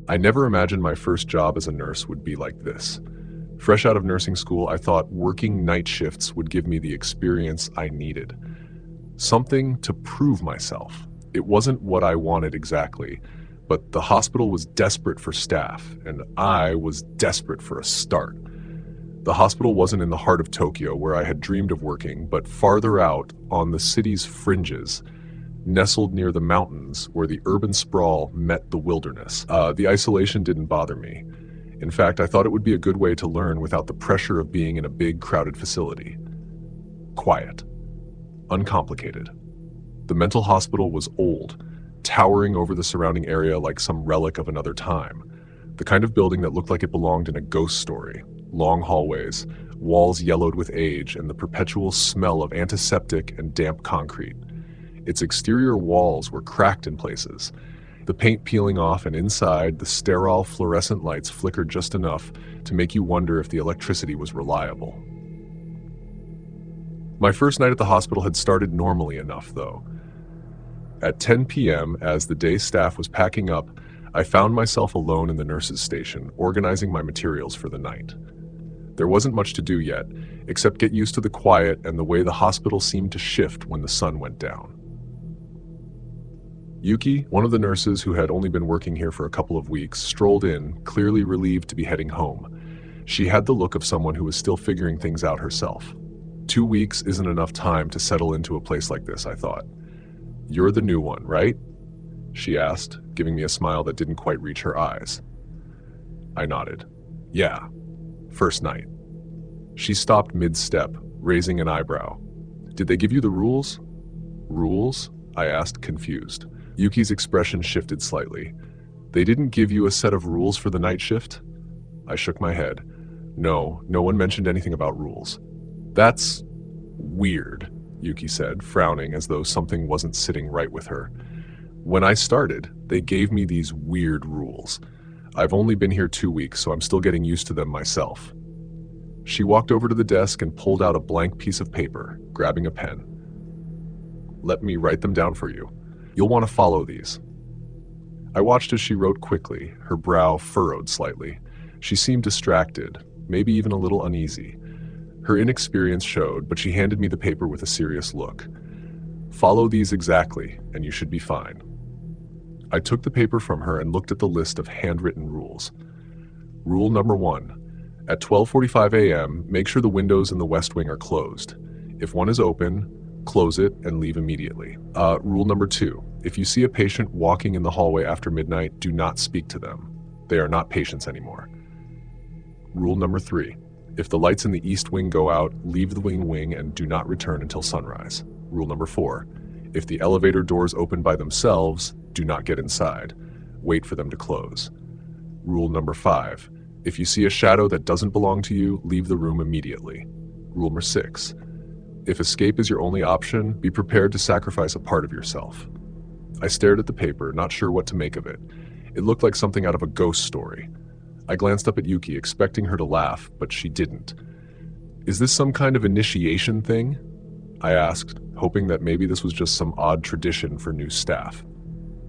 I never imagined my first job as a nurse would be like this. Fresh out of nursing school, I thought working night shifts would give me the experience I needed. Something to prove myself. It wasn't what I wanted exactly, but the hospital was desperate for staff, and I was desperate for a start. The hospital wasn't in the heart of Tokyo, where I had dreamed of working, but farther out, on the city's fringes, nestled near the mountains where the urban sprawl met the wilderness. The isolation didn't bother me. In fact, I thought it would be a good way to learn without the pressure of being in a big, crowded facility. Quiet. Uncomplicated. The mental hospital was old, towering over the surrounding area like some relic of another time. The kind of building that looked like it belonged in a ghost story. Long hallways, walls yellowed with age, and the perpetual smell of antiseptic and damp concrete. Its exterior walls were cracked in places, the paint peeling off, and inside, the sterile fluorescent lights flickered just enough to make you wonder if the electricity was reliable. My first night at the hospital had started normally enough, though. At 10 p.m., as the day staff was packing up, I found myself alone in the nurses' station, organizing my materials for the night. There wasn't much to do yet, except get used to the quiet and the way the hospital seemed to shift when the sun went down. Yuki, one of the nurses who had only been working here for a couple of weeks, strolled in, clearly relieved to be heading home. She had the look of someone who was still figuring things out herself. 2 weeks isn't enough time to settle into a place like this, I thought. "You're the new one, right?" she asked, giving me a smile that didn't quite reach her eyes. I nodded. "Yeah, first night." She stopped mid-step, raising an eyebrow. "Did they give you the rules?" "Rules?" I asked, confused. Yuki's expression shifted slightly. "They didn't give you a set of rules for the night shift?" I shook my head. No one mentioned anything about rules." "That's weird," Yuki said, frowning as though something wasn't sitting right with her. "When I started, they gave me these weird rules. I've only been here 2 weeks, so I'm still getting used to them myself." She walked over to the desk and pulled out a blank piece of paper, grabbing a pen. "Let me write them down for you. You'll want to follow these." I watched as she wrote quickly, her brow furrowed slightly. She seemed distracted, maybe even a little uneasy. Her inexperience showed, but she handed me the paper with a serious look. "Follow these exactly, and you should be fine." I took the paper from her and looked at the list of handwritten rules. Rule number 1. At 12:45 a.m., make sure the windows in the West Wing are closed. If one is open, close it and leave immediately. Rule number 2. If you see a patient walking in the hallway after midnight, do not speak to them. They are not patients anymore. Rule number 3. If the lights in the East Wing go out, leave the wing and do not return until sunrise. Rule number 4. If the elevator doors open by themselves, do not get inside. Wait for them to close. Rule number 5. If you see a shadow that doesn't belong to you, leave the room immediately. Rule number 6. If escape is your only option, be prepared to sacrifice a part of yourself. I stared at the paper, not sure what to make of it. It looked like something out of a ghost story. I glanced up at Yuki, expecting her to laugh, but she didn't. "Is this some kind of initiation thing?" I asked, hoping that maybe this was just some odd tradition for new staff.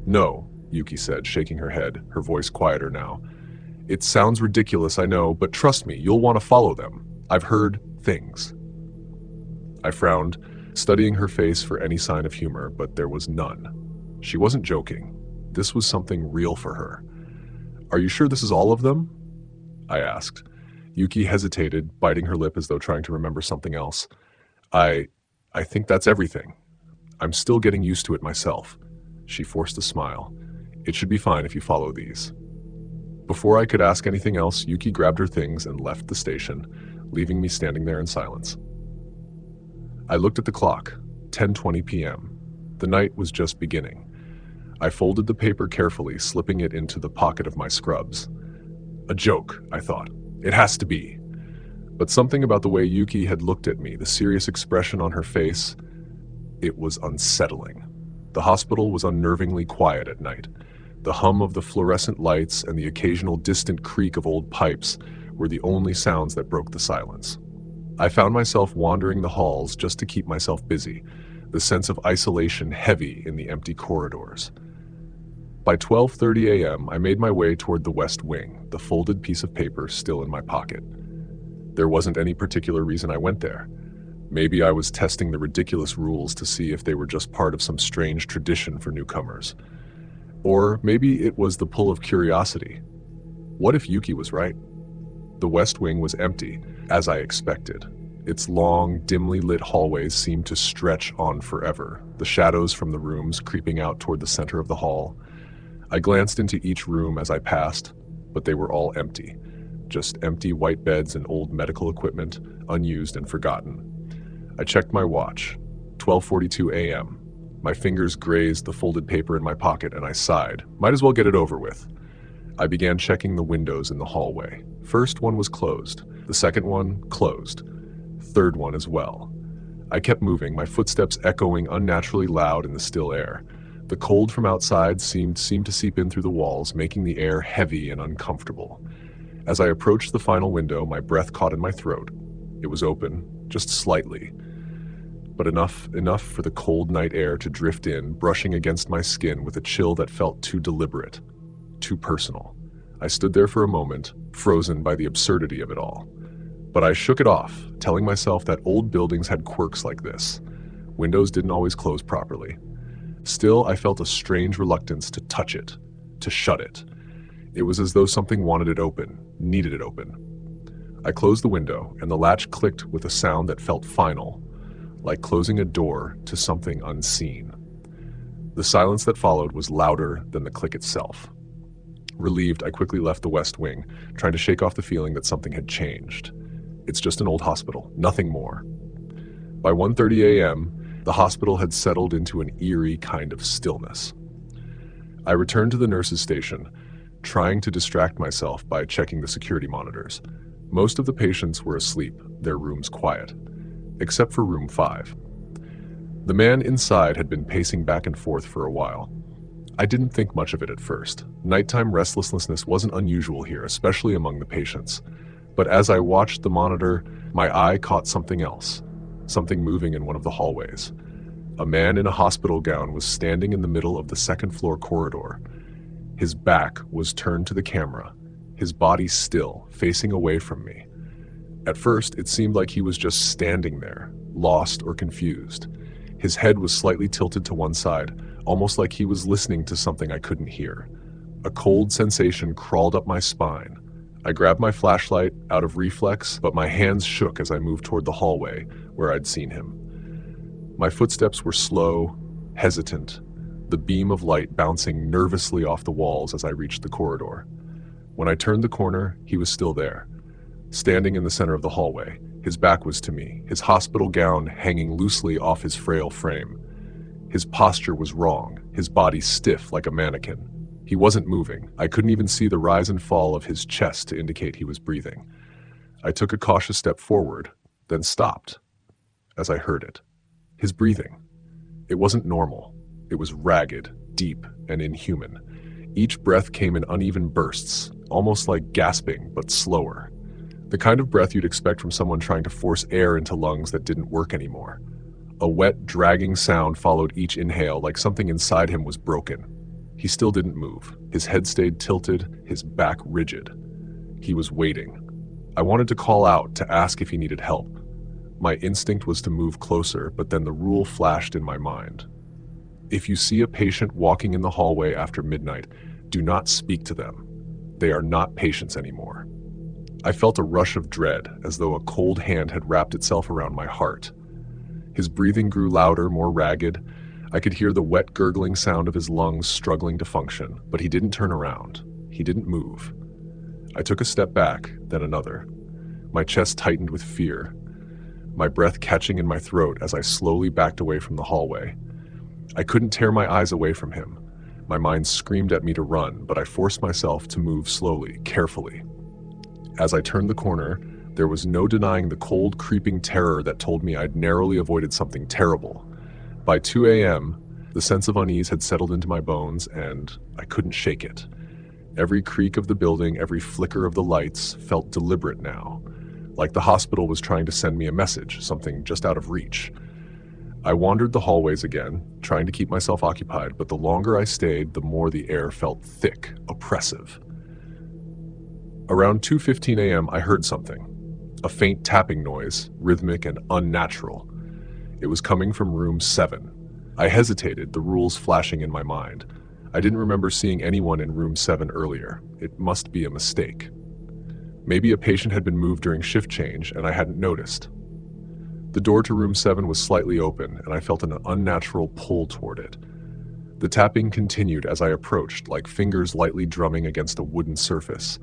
"No," Yuki said, shaking her head, her voice quieter now. "It sounds ridiculous, I know, but trust me, you'll want to follow them. I've heard things." I frowned, studying her face for any sign of humor, but there was none. She wasn't joking. This was something real for her. "Are you sure this is all of them?" I asked. Yuki hesitated, biting her lip as though trying to remember something else. I think that's everything. I'm still getting used to it myself." She forced a smile. "It should be fine if you follow these." Before I could ask anything else, Yuki grabbed her things and left the station, leaving me standing there in silence. I looked at the clock, 10:20 p.m. The night was just beginning. I folded the paper carefully, slipping it into the pocket of my scrubs. A joke, I thought. It has to be. But something about the way Yuki had looked at me, the serious expression on her face, it was unsettling. The hospital was unnervingly quiet at night. The hum of the fluorescent lights and the occasional distant creak of old pipes were the only sounds that broke the silence. I found myself wandering the halls just to keep myself busy, the sense of isolation heavy in the empty corridors. By 12:30 a.m., I made my way toward the West Wing, the folded piece of paper still in my pocket. There wasn't any particular reason I went there. Maybe I was testing the ridiculous rules to see if they were just part of some strange tradition for newcomers. Or maybe it was the pull of curiosity. What if Yuki was right? The West Wing was empty, as I expected. Its long, dimly lit hallways seemed to stretch on forever, the shadows from the rooms creeping out toward the center of the hall. I glanced into each room as I passed, but they were all empty. Just empty white beds and old medical equipment, unused and forgotten. I checked my watch. 12:42 a.m. My fingers grazed the folded paper in my pocket and I sighed. Might as well get it over with. I began checking the windows in the hallway. First one was closed. The second one, closed. Third one as well. I kept moving, my footsteps echoing unnaturally loud in the still air. The cold from outside seemed to seep in through the walls, making the air heavy and uncomfortable. As I approached the final window, my breath caught in my throat. It was open, just slightly, but enough for the cold night air to drift in, brushing against my skin with a chill that felt too deliberate, too personal. I stood there for a moment, frozen by the absurdity of it all. But I shook it off, telling myself that old buildings had quirks like this. Windows didn't always close properly. Still, I felt a strange reluctance to touch it, to shut it. It was as though something wanted it open, needed it open. I closed the window, and the latch clicked with a sound that felt final, like closing a door to something unseen. The silence that followed was louder than the click itself. Relieved, I quickly left the West Wing, trying to shake off the feeling that something had changed. It's just an old hospital, nothing more. By 1:30 a.m., the hospital had settled into an eerie kind of stillness. I returned to the nurse's station, trying to distract myself by checking the security monitors. Most of the patients were asleep, their rooms quiet, except for room 5. The man inside had been pacing back and forth for a while. I didn't think much of it at first. Nighttime restlessness wasn't unusual here, especially among the patients. But as I watched the monitor, my eye caught something else, something moving in one of the hallways. A man in a hospital gown was standing in the middle of the second-floor corridor. His back was turned to the camera, his body still, facing away from me. At first, it seemed like he was just standing there, lost or confused. His head was slightly tilted to one side, almost like he was listening to something I couldn't hear. A cold sensation crawled up my spine. I grabbed my flashlight out of reflex, but my hands shook as I moved toward the hallway where I'd seen him. My footsteps were slow, hesitant, the beam of light bouncing nervously off the walls as I reached the corridor. When I turned the corner, he was still there, standing in the center of the hallway. His back was to me, his hospital gown hanging loosely off his frail frame. His posture was wrong, his body stiff like a mannequin. He wasn't moving. I couldn't even see the rise and fall of his chest to indicate he was breathing. I took a cautious step forward, then stopped as I heard it. His breathing. It wasn't normal. It was ragged, deep, and inhuman. Each breath came in uneven bursts, almost like gasping, but slower. The kind of breath you'd expect from someone trying to force air into lungs that didn't work anymore. A wet, dragging sound followed each inhale, like something inside him was broken. He still didn't move. His head stayed tilted, his back rigid. He was waiting. I wanted to call out, to ask if he needed help. My instinct was to move closer, but then the rule flashed in my mind. If you see a patient walking in the hallway after midnight, do not speak to them. They are not patients anymore. I felt a rush of dread, as though a cold hand had wrapped itself around my heart. His breathing grew louder, more ragged. I could hear the wet, gurgling sound of his lungs struggling to function, but he didn't turn around. He didn't move. I took a step back, then another. My chest tightened with fear, my breath catching in my throat as I slowly backed away from the hallway. I couldn't tear my eyes away from him. My mind screamed at me to run, but I forced myself to move slowly, carefully. As I turned the corner, there was no denying the cold, creeping terror that told me I'd narrowly avoided something terrible. By 2 a.m., the sense of unease had settled into my bones, and I couldn't shake it. Every creak of the building, every flicker of the lights felt deliberate now, like the hospital was trying to send me a message, something just out of reach. I wandered the hallways again, trying to keep myself occupied, but the longer I stayed, the more the air felt thick, oppressive. Around 2:15 a.m., I heard something. A faint tapping noise, rhythmic and unnatural. It was coming from room 7. I hesitated, the rules flashing in my mind. I didn't remember seeing anyone in room 7 earlier. It must be a mistake. Maybe a patient had been moved during shift change and I hadn't noticed. The door to room 7 was slightly open and I felt an unnatural pull toward it. The tapping continued as I approached, like fingers lightly drumming against a wooden surface.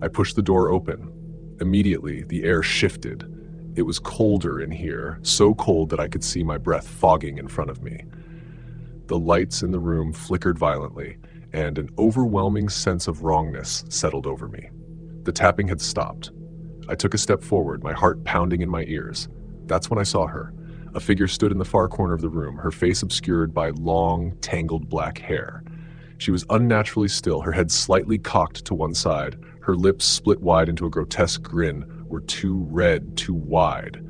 I pushed the door open. Immediately, the air shifted. It was colder in here, so cold that I could see my breath fogging in front of me. The lights in the room flickered violently, and an overwhelming sense of wrongness settled over me. The tapping had stopped. I took a step forward, my heart pounding in my ears. That's when I saw her. A figure stood in the far corner of the room, her face obscured by long, tangled black hair. She was unnaturally still, her head slightly cocked to one side. Her lips, split wide into a grotesque grin, were too red, too wide.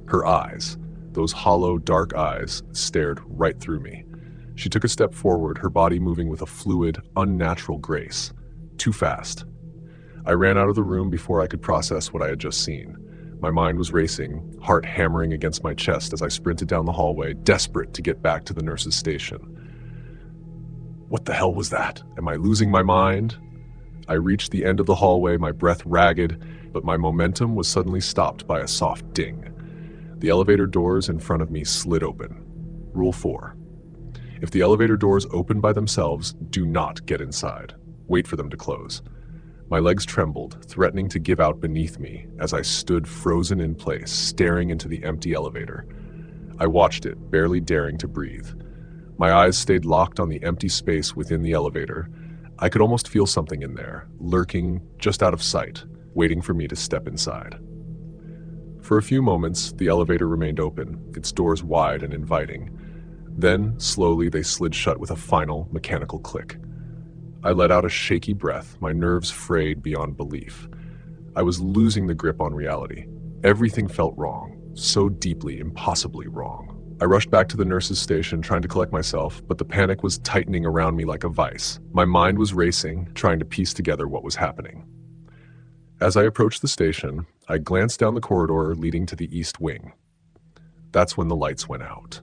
Her eyes, those hollow, dark eyes, stared right through me. She took a step forward, her body moving with a fluid, unnatural grace. Too fast. I ran out of the room before I could process what I had just seen. My mind was racing, heart hammering against my chest as I sprinted down the hallway, desperate to get back to the nurse's station. What the hell was that? Am I losing my mind? I reached the end of the hallway, my breath ragged, but my momentum was suddenly stopped by a soft ding. The elevator doors in front of me slid open. Rule 4. If the elevator doors open by themselves, do not get inside. Wait for them to close. My legs trembled, threatening to give out beneath me as I stood frozen in place, staring into the empty elevator. I watched it, barely daring to breathe. My eyes stayed locked on the empty space within the elevator. I could almost feel something in there, lurking just out of sight, waiting for me to step inside. For a few moments, the elevator remained open, its doors wide and inviting. Then, slowly, they slid shut with a final, mechanical click. I let out a shaky breath, my nerves frayed beyond belief. I was losing the grip on reality. Everything felt wrong, so deeply, impossibly wrong. I rushed back to the nurse's station, trying to collect myself, but the panic was tightening around me like a vice. My mind was racing, trying to piece together what was happening. As I approached the station, I glanced down the corridor leading to the east wing. That's when the lights went out.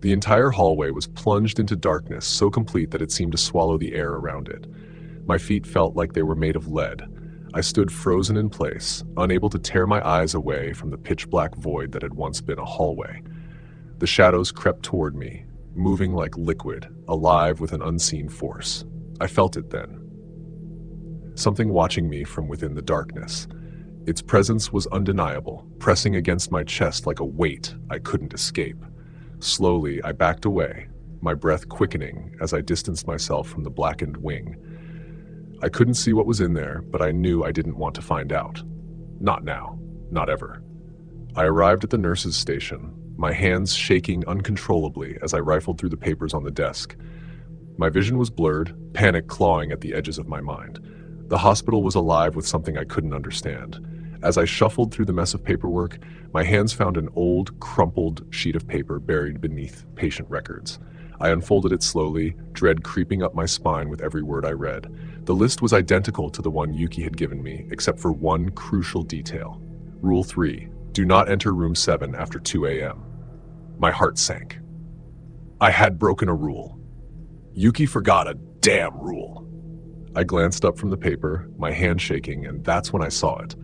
The entire hallway was plunged into darkness, so complete that it seemed to swallow the air around it. My feet felt like they were made of lead. I stood frozen in place, unable to tear my eyes away from the pitch-black void that had once been a hallway. The shadows crept toward me, moving like liquid, alive with an unseen force. I felt it then. Something watching me from within the darkness. Its presence was undeniable, pressing against my chest like a weight I couldn't escape. Slowly, I backed away, my breath quickening as I distanced myself from the blackened wing. I couldn't see what was in there, but I knew I didn't want to find out. Not now, not ever. I arrived at the nurse's station, my hands shaking uncontrollably as I rifled through the papers on the desk. My vision was blurred, panic clawing at the edges of my mind. The hospital was alive with something I couldn't understand. As I shuffled through the mess of paperwork, my hands found an old, crumpled sheet of paper buried beneath patient records. I unfolded it slowly, dread creeping up my spine with every word I read. The list was identical to the one Yuki had given me, except for one crucial detail. Rule 3. Do not enter room 7 after 2 a.m. My heart sank. I had broken a rule. Yuki forgot a damn rule. I glanced up from the paper, my hand shaking, and that's when I saw it.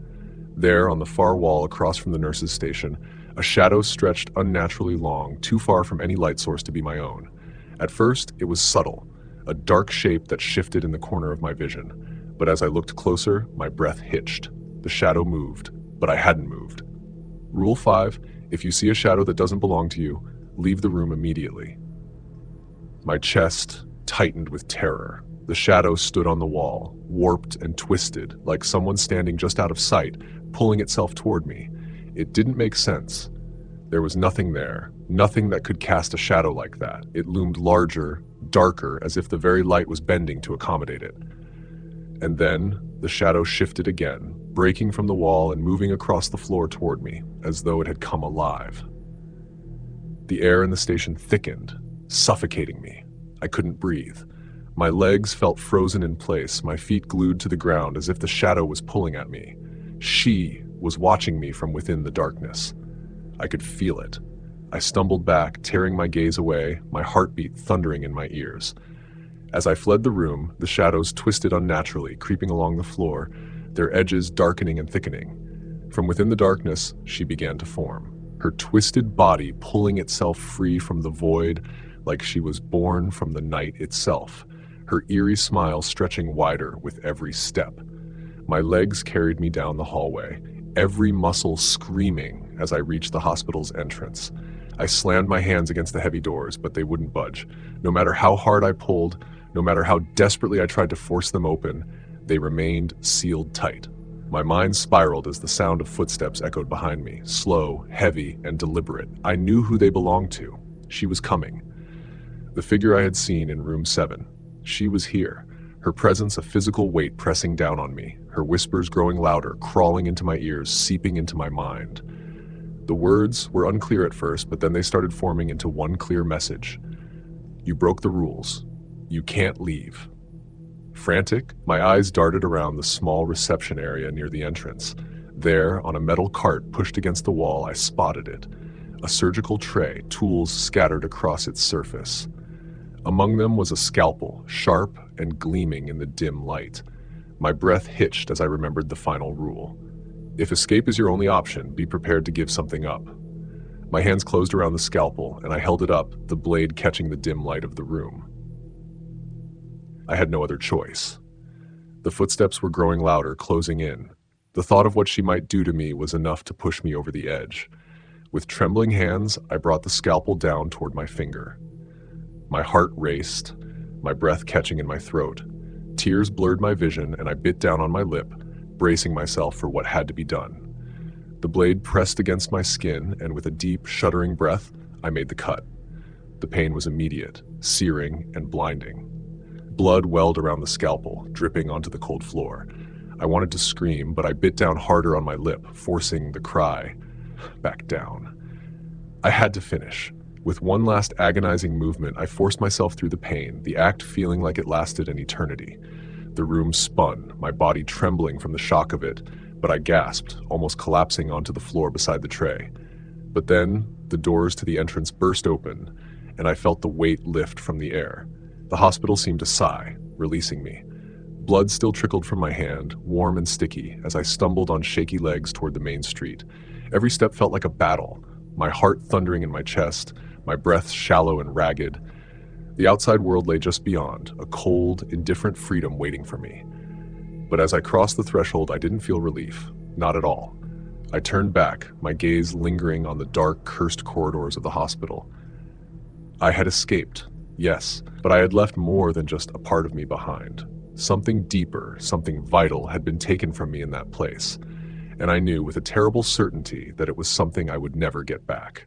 There, on the far wall across from the nurse's station, a shadow stretched unnaturally long, too far from any light source to be my own. At first, it was subtle, a dark shape that shifted in the corner of my vision. But as I looked closer, my breath hitched. The shadow moved, but I hadn't moved. Rule 5, if you see a shadow that doesn't belong to you, leave the room immediately. My chest tightened with terror. The shadow stood on the wall, warped and twisted, like someone standing just out of sight, pulling itself toward me. It didn't make sense. There was nothing there, nothing that could cast a shadow like that. It loomed larger, darker, as if the very light was bending to accommodate it. And then, the shadow shifted again, breaking from the wall and moving across the floor toward me, as though it had come alive. The air in the station thickened, suffocating me. I couldn't breathe. My legs felt frozen in place, my feet glued to the ground as if the shadow was pulling at me. She was watching me from within the darkness. I could feel it. I stumbled back, tearing my gaze away, my heartbeat thundering in my ears. As I fled the room, the shadows twisted unnaturally, creeping along the floor, their edges darkening and thickening. From within the darkness, she began to form, her twisted body pulling itself free from the void like she was born from the night itself, her eerie smile stretching wider with every step. My legs carried me down the hallway, every muscle screaming as I reached the hospital's entrance. I slammed my hands against the heavy doors, but they wouldn't budge. No matter how hard I pulled, no matter how desperately I tried to force them open, they remained sealed tight. My mind spiraled as the sound of footsteps echoed behind me, slow, heavy, and deliberate. I knew who they belonged to. She was coming. The figure I had seen in room 7. She was here, her presence a physical weight pressing down on me, her whispers growing louder, crawling into my ears, seeping into my mind. The words were unclear at first, but then they started forming into one clear message. You broke the rules. You can't leave. Frantic, my eyes darted around the small reception area near the entrance. There, on a metal cart pushed against the wall, I spotted it. A surgical tray, tools scattered across its surface. Among them was a scalpel, sharp and gleaming in the dim light. My breath hitched as I remembered the final rule. If escape is your only option, be prepared to give something up. My hands closed around the scalpel, and I held it up, the blade catching the dim light of the room. I had no other choice. The footsteps were growing louder, closing in. The thought of what she might do to me was enough to push me over the edge. With trembling hands, I brought the scalpel down toward my finger. My heart raced, my breath catching in my throat. Tears blurred my vision, and I bit down on my lip, bracing myself for what had to be done. The blade pressed against my skin, and with a deep, shuddering breath, I made the cut. The pain was immediate, searing, and blinding. Blood welled around the scalpel, dripping onto the cold floor. I wanted to scream, but I bit down harder on my lip, forcing the cry back down. I had to finish. With one last agonizing movement, I forced myself through the pain, the act feeling like it lasted an eternity. The room spun, my body trembling from the shock of it, but I gasped, almost collapsing onto the floor beside the tray. But then, the doors to the entrance burst open, and I felt the weight lift from the air. The hospital seemed to sigh, releasing me. Blood still trickled from my hand, warm and sticky, as I stumbled on shaky legs toward the main street. Every step felt like a battle, my heart thundering in my chest, my breath shallow and ragged. The outside world lay just beyond, a cold, indifferent freedom waiting for me. But as I crossed the threshold, I didn't feel relief, not at all. I turned back, my gaze lingering on the dark, cursed corridors of the hospital. I had escaped, yes, but I had left more than just a part of me behind. Something deeper, something vital had been taken from me in that place, and I knew with a terrible certainty that it was something I would never get back.